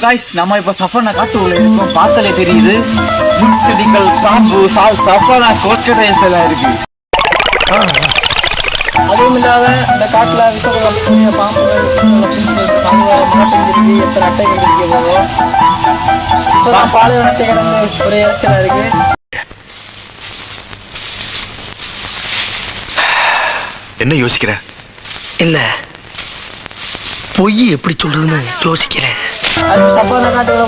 Guys நம்ம இப்ப சஃபனா காட்டுக்குள்ள இருக்கோம். பார்த்தாலே தெரியுது முச்செடிகள், பாம்பு, சஃபனா கோச்சடைஸ் எல்லாம் இருக்கு. அதுவும் இல்லாத இந்த காட்டுல விஷக்கூடிய பாம்புகள் எத்தனை அட்டைகள் இருக்க போதும் இப்பதான் பாலைவனத்தை கிடந்து ஒரே இறைச்சலா இருக்கு. என்ன யோசிக்கிற? இல்ல பொய் எப்படி சொல்றதுன்னு யோசிக்கிறேன். அது சஃபனா காட்டுக்குள்ள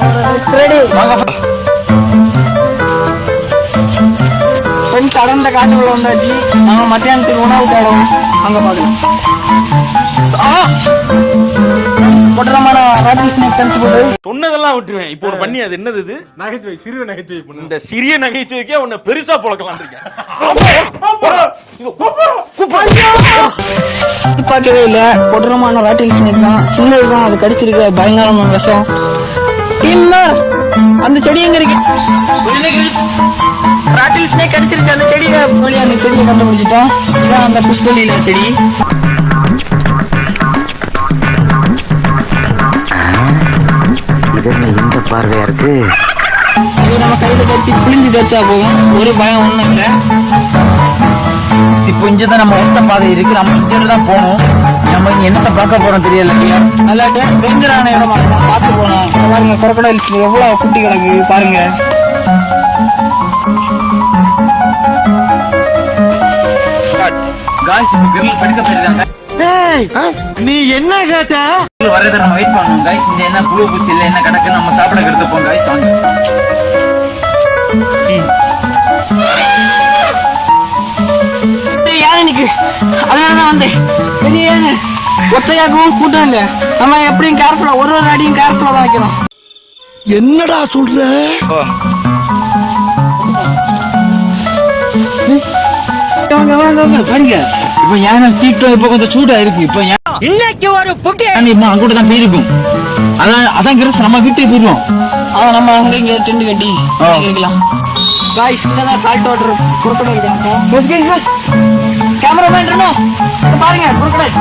ஃப்ரெண்ட்ஸ் அடர்ந்த காட்டுக்குள்ள வந்தாச்சு. நாங்க மத்தியானத்துக்கு உணவு தேடும் அங்க பாக்கலாம். பொட்டரமான ராட்டில் ஸ்னேக் கடிச்சு போட்டு சொன்னதெல்லாம் விட்டுருவேன். இப்போ ஒரு பண்ணி அது என்னது இது? நகைச்சுவை, சிறிய நகைச்சுவை பண்ணு. இந்த சிறிய நகைச்சுவைக்கே உன்னை பெருசா பொழக்கலாம் இருக்கேன். பார்க்கவே இல்ல, கொடூரமான ராட்டில் ஸ்னேக் தான். சின்னதுதான், அது கடிச்சிருக்கு. பயங்கரமான விஷம். அந்த செடி எங்க இருக்கு? ராட்டில் ஸ்னேக் கடிச்சிருச்சு. அந்த செடியை அந்த செடியை கண்டுபிடிச்சிட்டோம். இதான் அந்த புஷ்பலியில செடி. இந்த பார்வையா இருக்கு. இது நம்ம கையில கடிச்சு பிழிஞ்சு தேய்ச்சா போதும். ஒரு பயம் ஒண்ணும் இல்ல. இப்போ இங்கதான் நம்ம எந்த பாதை இருக்கு, நம்ம இங்க தான் போகணும். நம்ம இங்க என்னத்தை பார்க்க போறோம் தெரியல. அல்லாட்டு டேஞ்சரான இடமா இருக்கும், பார்த்து போனோம். பாருங்க crocodiles எவ்வளவு குட்டி கிடக்கு பாருங்க. गाइस இந்த கிரில் படிக்க போயிருக்காங்க. நீ என்ன கேட்ட? வரத நம்ம வெயிட் பண்ணணும் गाइस. இந்த என்ன புழு பூச்சி இல்ல என்ன கணக்கு நம்ம சாப்பிட எடுத்து போறோம் गाइस. வாங்க. யானைக்கு அதனாலதான் வந்தேன். பெரிய யானை ஒத்தையாகவும் கூட்டம் இல்ல. நம்ம எப்படியும் கேர்ஃபுல்லா ஒரு அடியும் கேர்ஃபுல்லா தான் வைக்கணும். என்னடா சொல்ற? வாங்க வாங்க வாங்க பாருங்க. இப்ப யானை தீட்டம் இப்ப கொஞ்சம் சூடா இருக்கு. இப்ப இன்னைக்கு ஒரு புட்டி அங்கூட தான் போயிருக்கும். அதான் கிரஸ் நம்ம வீட்டுக்கு போயிருவோம். அதான் நம்ம அங்க இங்க டென்ட் கட்டி இருக்கலாம். गाइस இங்கதான் சால்ட் வாட்டர் crocodile இருக்காங்க. கேமராமேன் இருக்கணும். பாருங்க crocodile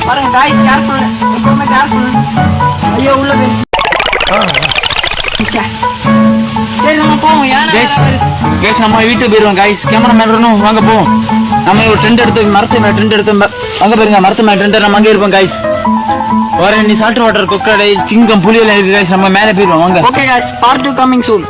பாருங்க गाइस. கேர்ஃபுல், எப்பவுமே கேர்ஃபுல். ஐயோ உள்ள போயிடுச்சு. சரி நம்ம போவோம். கேஸ் நம்ம வீட்டுக்கு போயிருவோம் गाइस. கேமராமேன் இருக்கணும். வாங்க போவோம். நம்ம ஒரு டென்ட் எடுத்து மரத்து மேல டென்ட் எடுத்து அங்க பாருங்க மரத்து மேல டென்ட் நம்ம அங்கே இருப்போம் गाइस. வரேன். நீ சால்ட் வாட்டர் கொக்கடை சிங்கம் புலி எல்லாம் இருக்கு गाइस. நம்ம மேல போயிருவோம். வாங்க. Okay guys, part 2 coming soon.